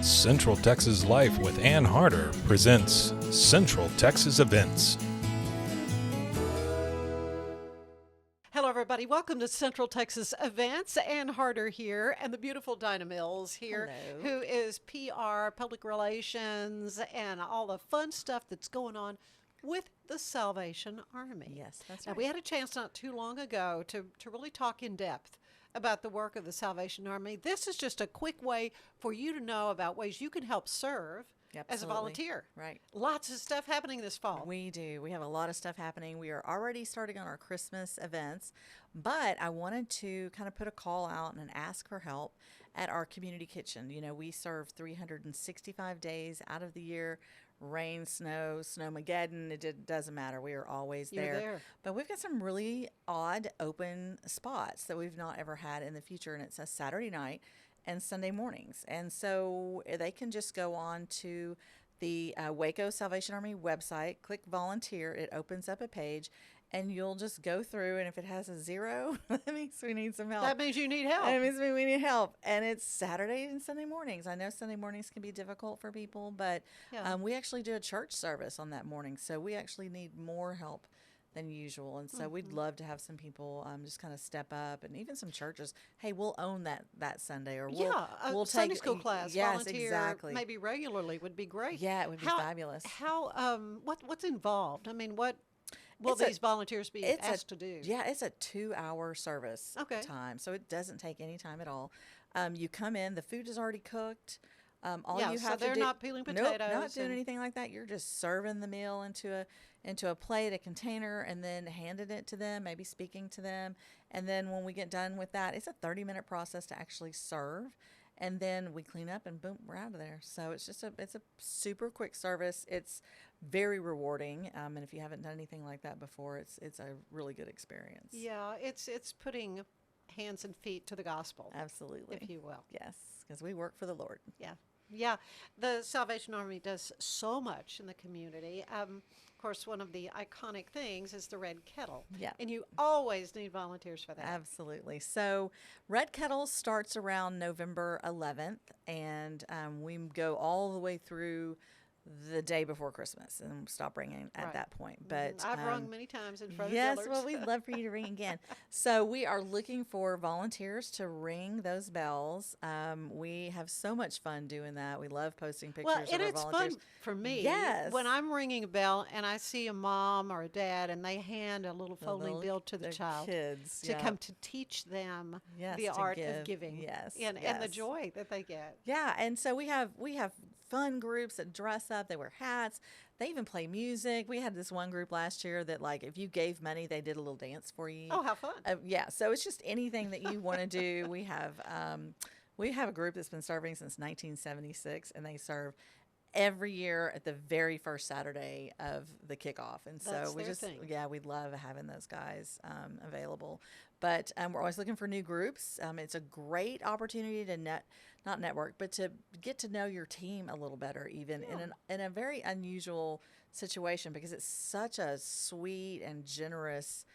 Central Texas Life with Ann Harder presents Central Texas Events. Hello, everybody. Welcome to Central Texas Events. Ann Harder here, and the beautiful Dinah Mills here, Hello. who is PR, public relations, and all the fun stuff that's going on with the Salvation Army. Yes, that's Now, right. we had a chance not too long ago to really talk in depth about the work of the Salvation Army. This is just a quick way for you to know about ways you can help serve as a Absolutely. volunteer. Right. Lots of stuff happening this fall. We do. We have a lot of stuff happening. We are already starting on our Christmas events, but I wanted to kind of put a call out and ask for help at our community kitchen. You know, we serve 365 days out of the year. Rain, snow, snowmageddon, doesn't matter. We are always You're there. But we've got some really odd open spots that we've not ever had in the future, and it's a Saturday night and Sunday mornings. And so they can just go on to the Waco Salvation Army website, click volunteer, it opens up a page, and you'll just go through, and if it has a 0, that means we need some help. That means you need help. That means we need help. And it's Saturday and Sunday mornings. I know Sunday mornings can be difficult for people, but Yeah. we actually do a church service on that morning, so we actually need more help than usual. And so we'd love to have some people just kind of step up, and even some churches. Hey, we'll own that Sunday, or we'll Sunday take school class, Yes, volunteer, exactly. maybe regularly would be great. Yeah, it would be fabulous. What's involved? I mean, what will It's a- these volunteers be asked to do? Yeah, it's a 2-hour service Okay. time, so it doesn't take any time at all. You come in, the food is already cooked. All Yeah, you so have they're to do, not peeling Nope, potatoes not doing and- anything like that. You're just serving the meal into a plate, a container, and then handing it to them, maybe speaking to them. And then when we get done with that, it's a 30-minute process to actually serve. And then we clean up and boom, we're out of there. So it's a super quick service. It's very rewarding. And if you haven't done anything like that before, it's a really good experience. Yeah, it's putting hands and feet to the gospel, Absolutely. if you will. Yes, because we work for the Lord. Yeah. Yeah, the Salvation Army does so much in the community. Of course, one of the iconic things is the Red Kettle. Yeah. And you always need volunteers for that. Absolutely. So Red Kettle starts around November 11th, and we go all the way through the day before Christmas and stop ringing at Right. that point. But I've rung many times in front yes, of well, dealers. we'd love for you to ring again. So we are looking for volunteers to ring those bells. We have so much fun doing that. We love posting pictures Well, of and our it's volunteers. fun for me. Yes. When I'm ringing a bell and I see a mom or a dad and they hand a little The folding little- bill to the child kids to yeah. come to teach them Yes, the to art give. of giving. Yes, And the yes. joy that they get. Yeah, and so we have fun groups that dress up. They wear hats. They even play music. We had this one group last year that, like, if you gave money, they did a little dance for you. Oh, how fun. Yeah, so it's just anything that you want to do. We have a group that's been serving since 1976, and they serve every year at the very first Saturday of the kickoff. And so That's we their just, thing. yeah, we love having those guys available. But we're always looking for new groups. It's a great opportunity to not network, but to get to know your team a little better, even in a very unusual situation, because it's such a sweet and generous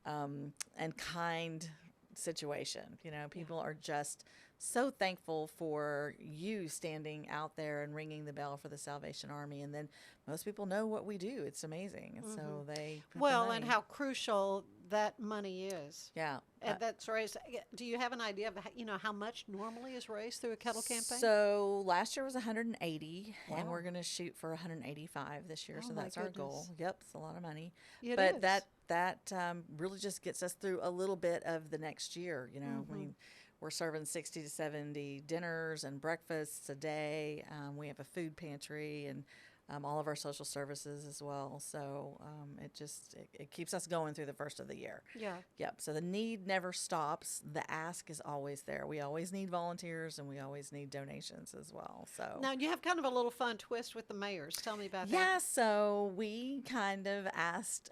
and kind situation. You know, people are just so thankful for you standing out there and ringing the bell for the Salvation Army. And then most people know what we do. It's amazing. And so they put the Well, and money. how crucial that money is. Yeah. And that's raised. Do you have an idea of how much normally is raised through a kettle campaign? So last year was 180, and Wow. we're going to shoot for 185 this year. Oh, So my that's our goal. goodness. Yep, it's a lot of money. It but is. that really just gets us through a little bit of the next year. You know, we're serving 60 to 70 dinners and breakfasts a day. We have a food pantry and all of our social services as well. So it keeps us going through the first of the year. Yeah. Yep. So the need never stops. The ask is always there. We always need volunteers, and we always need donations as well. So Now, you have kind of a little fun twist with the mayors. Tell me about that. yeah, so we kind of asked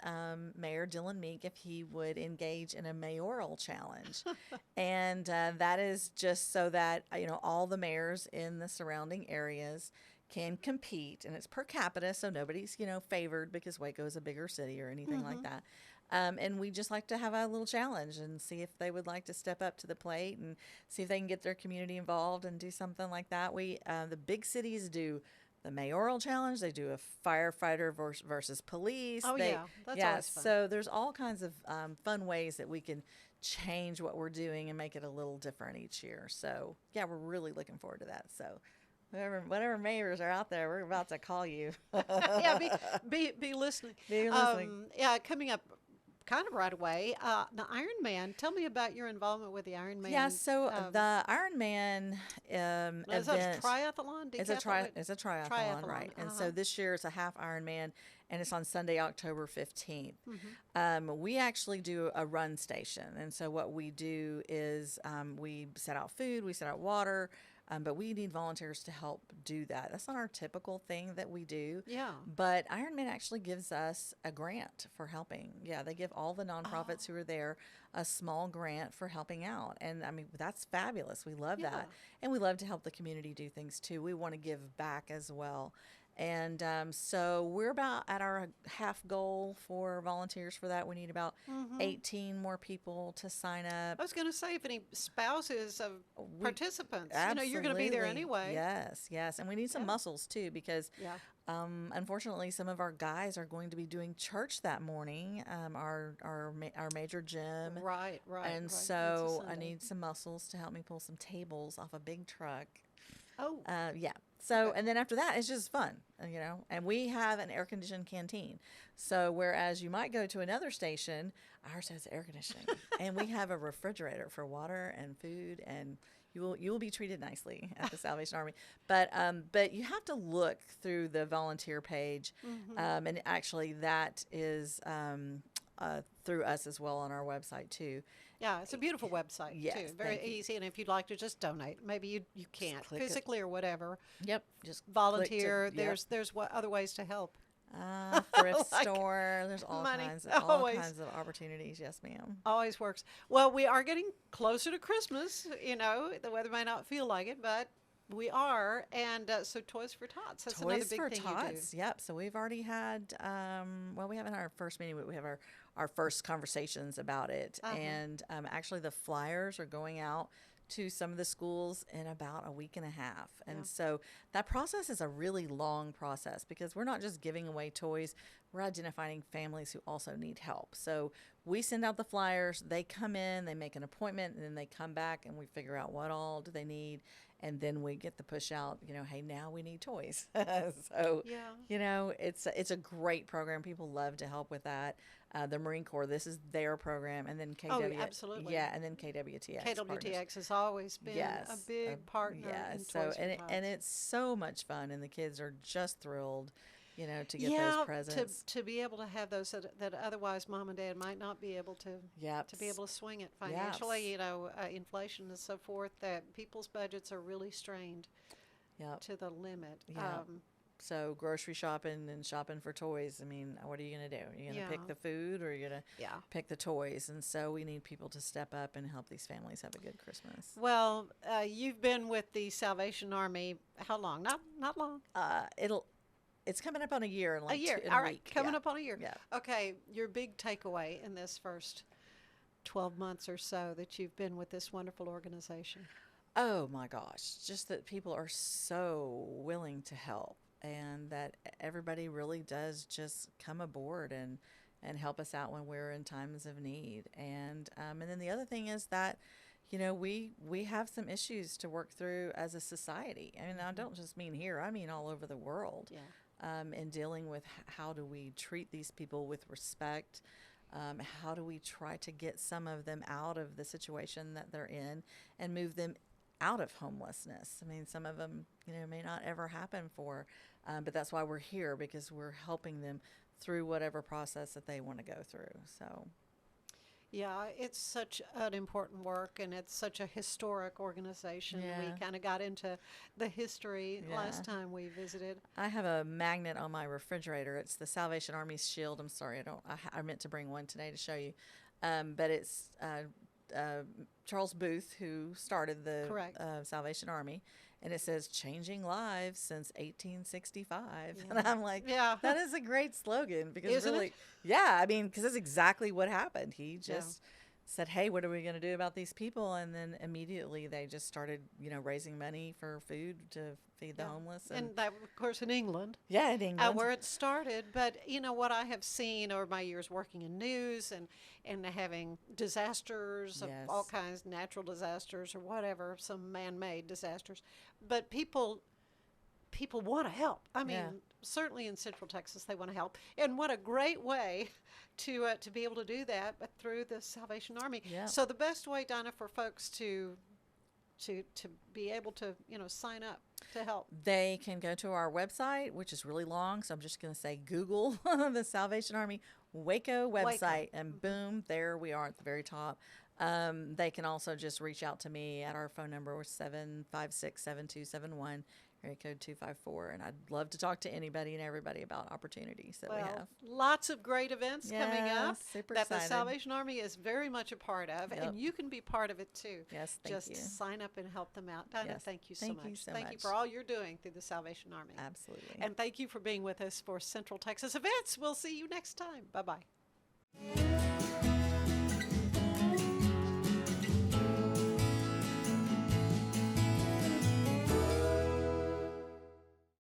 Mayor Dylan Meek if he would engage in a mayoral challenge. And that is just so that, all the mayors in the surrounding areas can compete, and it's per capita, so nobody's, favored because Waco is a bigger city or anything like that. And we just like to have a little challenge and see if they would like to step up to the plate and see if they can get their community involved and do something like that. The big cities do the mayoral challenge. They do a firefighter versus police. Oh, yeah. That's always fun. So there's all kinds of fun ways that we can change what we're doing and make it a little different each year. So, yeah, we're really looking forward to that. So, whatever mayors are out there, we're about to call you. Yeah, be listening. Be listening. Yeah, coming up kind of right away. The Ironman. Tell me about your involvement with the Ironman. Yeah, so the Ironman is that a triathlon? It's a triathlon, right? And so this year it's a half Ironman, and it's on Sunday, October 15th. We actually do a run station, and so what we do is we set out food, we set out water. But we need volunteers to help do that. That's not our typical thing that we do. Yeah. But Ironman actually gives us a grant for helping. Yeah, they give all the nonprofits who are there a small grant for helping out. And I mean, that's fabulous. We love that. And we love to help the community do things too. We want to give back as well. And so we're about at our half goal for volunteers for that. We need about 18 more people to sign up. I was going to say, if any spouses of participants, Absolutely. You're going to be there anyway. Yes. And we need some muscles too, because unfortunately, some of our guys are going to be doing church that morning, our major gym. Right. And so I need some muscles to help me pull some tables off a big truck. Oh. Yeah. So, and then after that, it's just fun, and we have an air-conditioned canteen. So, whereas you might go to another station, ours has air conditioning, and we have a refrigerator for water and food, and you will be treated nicely at the Salvation Army. But you have to look through the volunteer page, and actually that is through us as well on our website too. Yeah, it's a beautiful website too. Very easy, and if you'd like to just donate, maybe you can't physically or whatever. Yep, just volunteer. There's what other ways to help. Thrift store. There's all kinds of opportunities. Yes, ma'am. Always works. Well, we are getting closer to Christmas. The weather may not feel like it, but we are. And so Toys for Tots. That's another big thing Tots. you do. Yep. So we've already had, we haven't had our first meeting, but we have our first conversations about it. And actually the flyers are going out to some of the schools in about a week and a half. And so that process is a really long process, because we're not just giving away toys, we're identifying families who also need help. So we send out the flyers, they come in, they make an appointment, and then they come back and we figure out what all do they need. And then we get the push out, hey, now we need toys. So, it's a great program. People love to help with that. The Marine Corps, this is their program. And then absolutely. Yeah, and then KWTX. KWTX has always been a big partner in Toys for Tots. And it's so much fun, and the kids are just thrilled, to get those presents. To be able to have those that otherwise mom and dad might not be able to be able to swing it financially. Inflation and so forth, that people's budgets are really strained to the limit. So grocery shopping and shopping for toys, I mean, what are you going to do? Are you going to pick the food, or are you going to pick the toys? And so we need people to step up and help these families have a good Christmas. Well, you've been with the Salvation Army how long? Not long. It's coming up on a year. A year. All right. Coming up on a year. Yeah. Okay. Your big takeaway in this first 12 months or so that you've been with this wonderful organization? Oh my gosh. Just that people are so willing to help, and that everybody really does just come aboard and help us out when we're in times of need. And then the other thing is that, we have some issues to work through as a society. I mean, I don't just mean here, I mean all over the world. Yeah. In dealing with how do we treat these people with respect, how do we try to get some of them out of the situation that they're in and move them out of homelessness. I mean, some of them, may not ever happen but that's why we're here, because we're helping them through whatever process that they want to go through. So. Yeah, it's such an important work, and it's such a historic organization. Yeah. We kind of got into the history last time we visited. I have a magnet on my refrigerator. It's the Salvation Army's shield. I'm sorry, I meant to bring one today to show you. But it's Charles Booth, who started the Salvation Army, and it says changing lives since 1865. Yeah. And I'm like, that is a great slogan because Isn't really, it? yeah, I mean, because that's exactly what happened. He just said, hey, what are we going to do about these people? And then immediately they just started, raising money for food to feed the homeless. And that, of course, in England. Yeah, in England. Where it started. But, what I have seen over my years working in news and having disasters of all kinds, natural disasters or whatever, some man-made disasters. But people want to help. I mean, certainly in Central Texas, they want to help. And what a great way to be able to do that, but through the Salvation Army. Yeah. So the best way, Dinah, for folks to be able to, sign up to help. They can go to our website, which is really long, so I'm just going to say Google the Salvation Army Waco website, and boom, there we are at the very top. They can also just reach out to me at our phone number, 756-7271, area code 254, and I'd love to talk to anybody and everybody about opportunities that we have. Lots of great events coming up super that excited. The Salvation Army is very much a part of, and you can be part of it too. Yes, thank you. Just sign up and help them out. Dinah, thank you so much. Thank you for all you're doing through the Salvation Army. Absolutely. And thank you for being with us for Central Texas Events. We'll see you next time. Bye-bye.